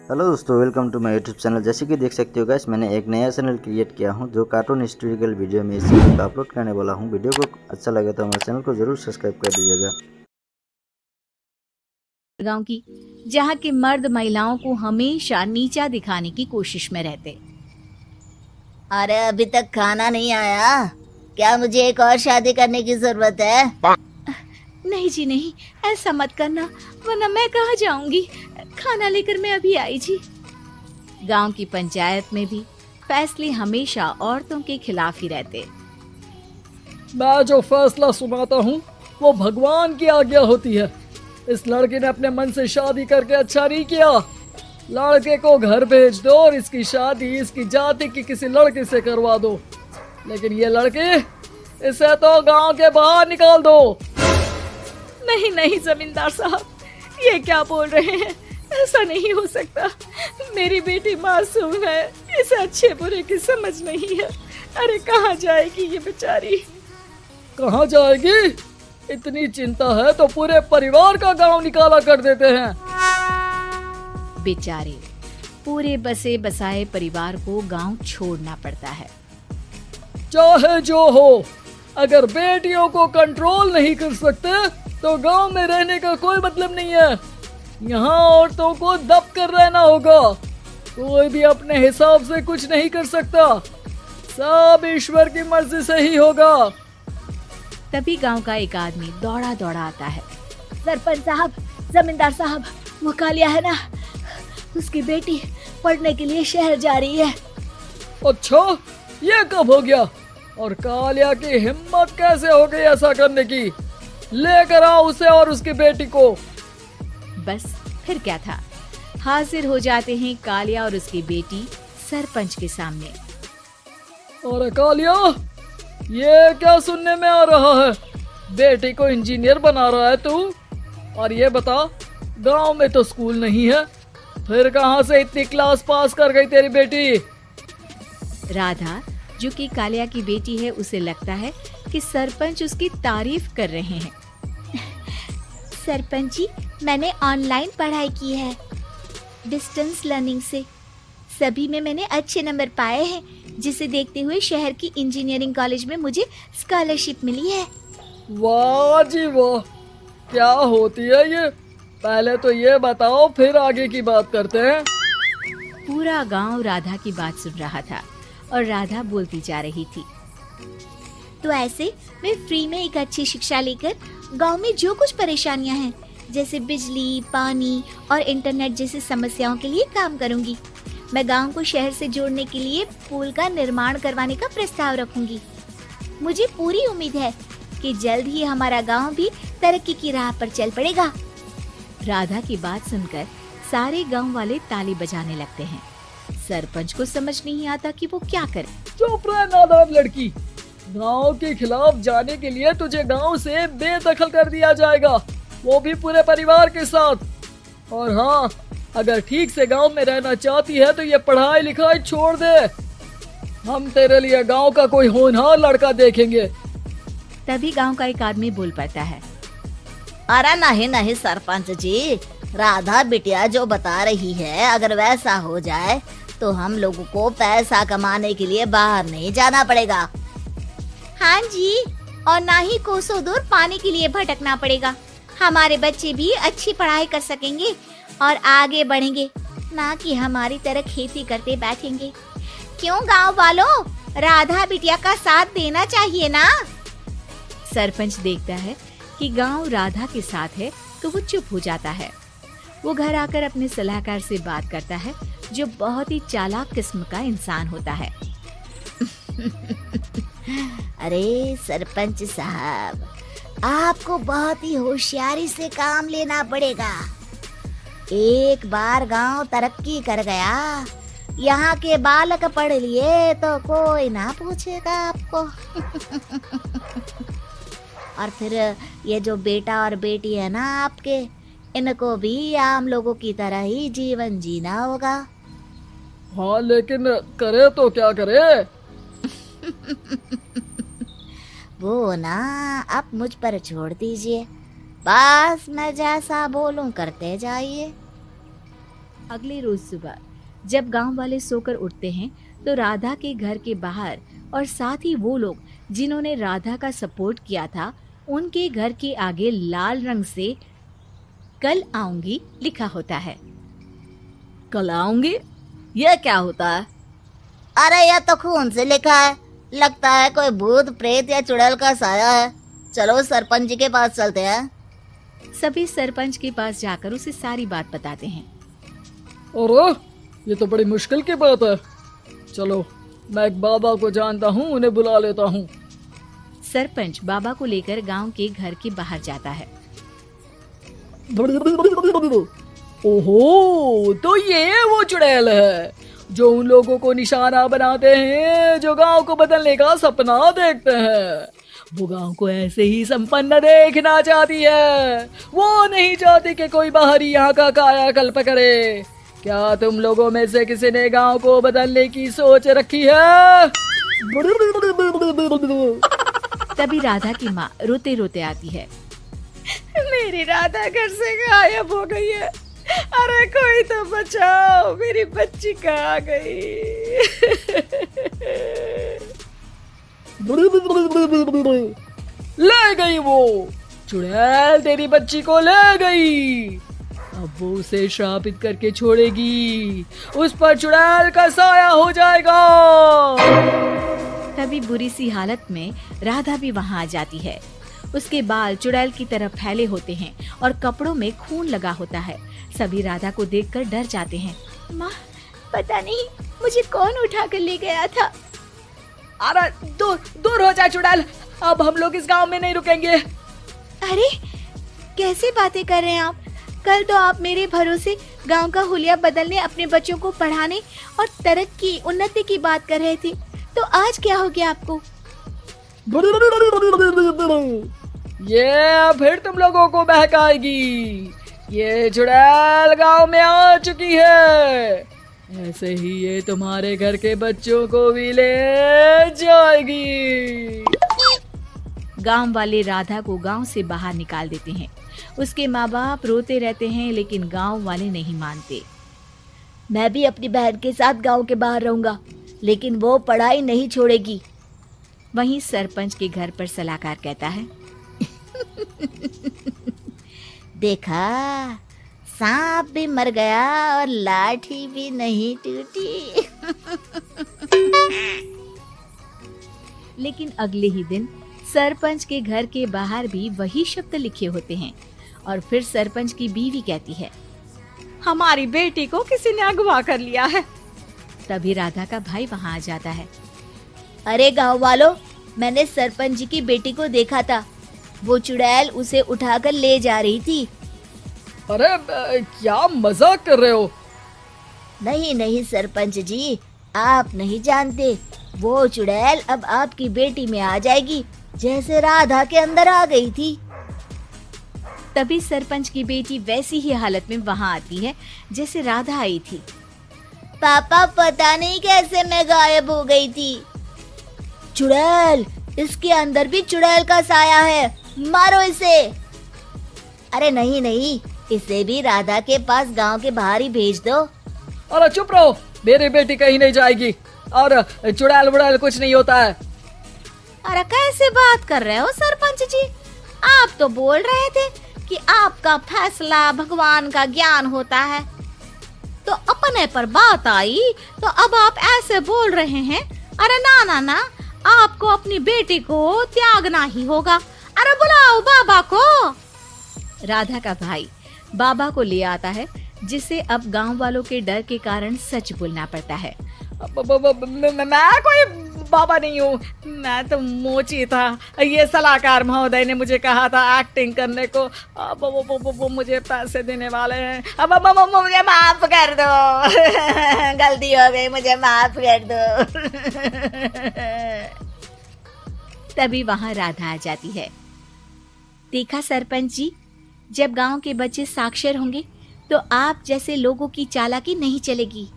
Hello दोस्तों, welcome to my YouTube channel. जैसे कि देख सकते हो गाइस, मैंने एक नया चैनल क्रिएट किया हूं जो कार्टून हिस्टोरिकल वीडियो में इस चैनल पर अपलोड करने वाला हूं। वीडियो को अच्छा लगे तो हमारे चैनल को जरूर सब्सक्राइब कर दीजिएगा। गांव की जहाँ के मर्द महिलाओं को हमेशा नीचा दिखाने की कोशिश में रहते। अरे अभी तक खाना नहीं आया। क्या मुझे एक और शादी करने की जरूरत है? नहीं जी नहीं, ऐसा मत करना, वरना मैं कहाँ जाऊंगी। खाना लेकर मैं अभी आई जी। गांव की पंचायत में भी फैसले हमेशा औरतों के खिलाफ ही रहते। मैं जो फैसला सुनाता हूँ वो भगवान की आज्ञा होती है। इस लड़के ने अपने मन से शादी करके अच्छा नहीं किया। लड़के को घर भेज दो और इसकी शादी इसकी जाति की किसी लड़के से करवा दो। लेकिन ये लड़की, इसे तो गांव के बाहर निकाल दो। नहीं नहीं जमींदार साहब, ये क्या बोल रहे हैं? ऐसा नहीं हो सकता। मेरी बेटी मासूम है, इसे अच्छे बुरे की समझ नहीं है। अरे कहाँ जाएगी ये बेचारी? कहाँ जाएगी? इतनी चिंता है तो पूरे परिवार का गांव निकाला कर देते हैं। बेचारे पूरे बसे बसाए परिवार को गांव छोड़ना पड़ता है। चाहे जो हो, अगर बेटियों को कंट्रोल नहीं कर सकते तो गांव में रहने का कोई मतलब नहीं है। यहाँ औरतों को दब कर रहना होगा। कोई भी अपने हिसाब से कुछ नहीं कर सकता, सब ईश्वर की मर्जी से ही होगा। तभी गांव का एक आदमी दौड़ा दौड़ा आता है। सरपंच साहब, जमींदार साहब, वो कालिया है ना, उसकी बेटी पढ़ने के लिए शहर जा रही है। अच्छा, ये कब हो गया? और कालिया की हिम्मत कैसे हो गई ऐसा करने की? लेकर आओ उसे और उसकी बेटी को। बस फिर क्या था, हाजिर हो जाते हैं कालिया और उसकी बेटी सरपंच के सामने। और कालिया, ये क्या सुनने में आ रहा है? बेटी को इंजीनियर बना रहा है तू? और ये बता, गांव में तो स्कूल नहीं है, फिर कहां से इतनी क्लास पास कर गई तेरी बेटी? राधा, जो कि कालिया की बेटी है, उसे लगता है कि सरपंच उसकी तारीफ कर रहे हैं। सरपंच जी, मैंने ऑनलाइन पढ़ाई की है, डिस्टेंस लर्निंग से। सभी में मैंने अच्छे नंबर पाए हैं, जिसे देखते हुए शहर की इंजीनियरिंग कॉलेज में मुझे स्कॉलरशिप मिली है। वाह जी वाह, क्या होती है ये? पहले तो ये बताओ, फिर आगे की बात करते हैं। पूरा गांव राधा की बात सुन रहा था और राधा बोलती जा रही थी। तो ऐसे मैं फ्री में एक अच्छी शिक्षा लेकर गांव में जो कुछ परेशानियां हैं, जैसे बिजली, पानी और इंटरनेट जैसी समस्याओं के लिए काम करूंगी। मैं गांव को शहर से जोड़ने के लिए पुल का निर्माण करवाने का प्रस्ताव रखूंगी। मुझे पूरी उम्मीद है कि जल्द ही हमारा गांव भी तरक्की की राह पर चल पड़ेगा। राधा की बात सुनकर सारे गांव वाले ताली बजाने लगते हैं। सरपंच को समझ नहीं आता कि वो क्या करे। चुप रह नादान लड़की, गांव के खिलाफ जाने के लिए तुझे गांव से बेदखल कर दिया जाएगा, वो भी पूरे परिवार के साथ। और हाँ, अगर ठीक से गांव में रहना चाहती है तो ये पढ़ाई लिखाई छोड़ दे। हम तेरे लिए गांव का कोई होनहार लड़का देखेंगे। तभी गांव का एक आदमी बोल पड़ता है। अरे नहीं नहीं सरपंच जी, राधा बिटिया जो बता रही है, अगर वैसा हो जाए तो हम लोगों को पैसा कमाने के लिए बाहर नहीं जाना पड़ेगा। हाँ जी, और ना ही कोसों दूर पानी के लिए भटकना पड़ेगा। हमारे बच्चे भी अच्छी पढ़ाई कर सकेंगे और आगे बढ़ेंगे, ना कि हमारी तरह खेती करते बैठेंगे। क्यों गांव वालों, राधा बिटिया का साथ देना चाहिए ना। सरपंच देखता है कि गांव राधा के साथ है तो वो चुप हो जाता है। वो घर आकर अपने सलाहकार से बात करता है, जो बहुत ही चालाक किस्म का इंसान होता है। अरे सरपंच साहब, आपको बहुत ही होशियारी से काम लेना पड़ेगा। एक बार गांव तरक्की कर गया, यहाँ के बालक पढ़ लिए तो कोई ना पूछेगा आपको। और फिर ये जो बेटा और बेटी है ना आपके, इनको भी आम लोगों की तरह ही जीवन जीना होगा। हाँ, लेकिन करे तो क्या करे? वो ना आप मुझ पर छोड़ दीजिए, बस मैं जैसा बोलूं करते जाइए। अगले रोज सुबह जब गांव वाले सोकर उठते हैं तो राधा के घर के बाहर और साथ ही वो लोग जिन्होंने राधा का सपोर्ट किया था उनके घर के आगे लाल रंग से कल आऊंगी लिखा होता है। कल आऊंगी? यह क्या होता है? अरे यह तो खून से लिखा है, लगता है कोई भूत प्रेत या चुड़ैल का साया है। चलो सरपंच जी के पास चलते हैं। सभी सरपंच के पास जाकर उसे सारी बात बताते हैं। अरे ये तो बड़ी मुश्किल की बात है। चलो मैं एक बाबा को जानता हूँ, उन्हें बुला लेता हूँ। सरपंच बाबा को लेकर गांव के घर के बाहर जाता है। ओहो, तो ये वो चुड़ैल है जो उन लोगों को निशाना बनाते हैं जो गांव को बदलने का सपना देखते हैं। वो गांव को ऐसे ही संपन्न देखना चाहती है। वो नहीं चाहती कि कोई बाहरी यहाँ का कायाकल्प करे। क्या तुम लोगों में से किसी ने गांव को बदलने की सोच रखी है? तभी राधा की माँ रोते रोते आती है। मेरी राधा घर से गायब हो गई है। अरे कोई तो बचाओ, मेरी बच्ची कहाँ गई? ले गई वो चुड़ैल, तेरी बच्ची को ले गई। अब वो उसे श्रापित करके छोड़ेगी, उस पर चुड़ैल का साया हो जाएगा। तभी बुरी सी हालत में राधा भी वहाँ आ जाती है। उसके बाल चुड़ैल की तरफ फैले होते हैं और कपड़ों में खून लगा होता है। सभी राधा को देखकर डर जाते हैं। माँ, पता नहीं मुझे कौन उठा कर ले गया था। अरे दूर हो जा चुड़ैल, अब हम लोग इस गांव में नहीं रुकेंगे। अरे कैसी बातें कर रहे हैं आप? कल तो आप मेरे भरोसे गांव का हुलिया बदलने, अपने बच्चों को पढ़ाने और तरक्की उन्नति की बात कर रहे थे, तो आज क्या हो गया आपको? ये फिर तुम लोगों को बहकाएगी। ये चुड़ैल गांव में आ चुकी है, ऐसे ही ये तुम्हारे घर के बच्चों को भी ले जाएगी। गांव वाले राधा को गांव से बाहर निकाल देते हैं। उसके माँ बाप रोते रहते हैं लेकिन गांव वाले नहीं मानते। मैं भी अपनी बहन के साथ गांव के बाहर रहूंगा, लेकिन वो पढ़ाई नहीं छोड़ेगी। वहीं सरपंच के घर पर सलाहकार कहता है। देखा, सांप भी मर गया और लाठी भी नहीं टूटी। लेकिन अगले ही दिन सरपंच के घर के बाहर भी वही शब्द लिखे होते हैं और फिर सरपंच की बीवी कहती है, हमारी बेटी को किसी ने अगवा कर लिया है। तभी राधा का भाई वहाँ आ जाता है। अरे गांव वालों, मैंने सरपंच जी की बेटी को देखा था। वो चुड़ैल उसे उठाकर ले जा रही थी। अरे क्या मजाक कर रहे हो? नहीं नहीं सरपंच जी, आप नहीं जानते। वो चुड़ैल अब आपकी बेटी में आ जाएगी, जैसे राधा के अंदर आ गई थी। तभी सरपंच की बेटी वैसी ही हालत में वहाँ आती है जैसे राधा आई थी। पापा, पता नहीं कैसे मैं गायब हो गई थी। चुड़ैल, इसके अंदर भी चुड़ैल का साया है, मारो इसे। अरे नहीं नहीं, इसे भी राधा के पास गांव के बाहर ही भेज दो। अरे चुप रहो, मेरी बेटी कहीं नहीं जाएगी और चुड़ैल वुड़ैल कुछ नहीं होता है। अरे कैसे बात कर रहे हो सरपंच जी? आप तो बोल रहे थे कि आपका फैसला भगवान का ज्ञान होता है, तो अपने पर बात आई तो अब आप ऐसे बोल रहे हैं। अरे ना ना ना, आपको अपनी बेटी को त्यागना ही होगा। अरे बुलाओ बाबा को। राधा का भाई बाबा को ले आता है, जिसे अब गांव वालों के डर के कारण सच बोलना पड़ता है। मैं कोई बाबा नहीं हूँ, मैं तो मोची था। ये सलाहकार महोदय ने मुझे कहा था एक्टिंग करने को। अब वो मुझे पैसे देने वाले हैं। अब मुझे माफ कर दो। गलती हो गई, मुझे माफ कर दो। तभी वहाँ राधा आ जाती है। देखा सरपंच जी, जब गांव के बच्चे साक्षर होंगे तो आप जैसे लोगों की चालाकी नहीं चलेगी।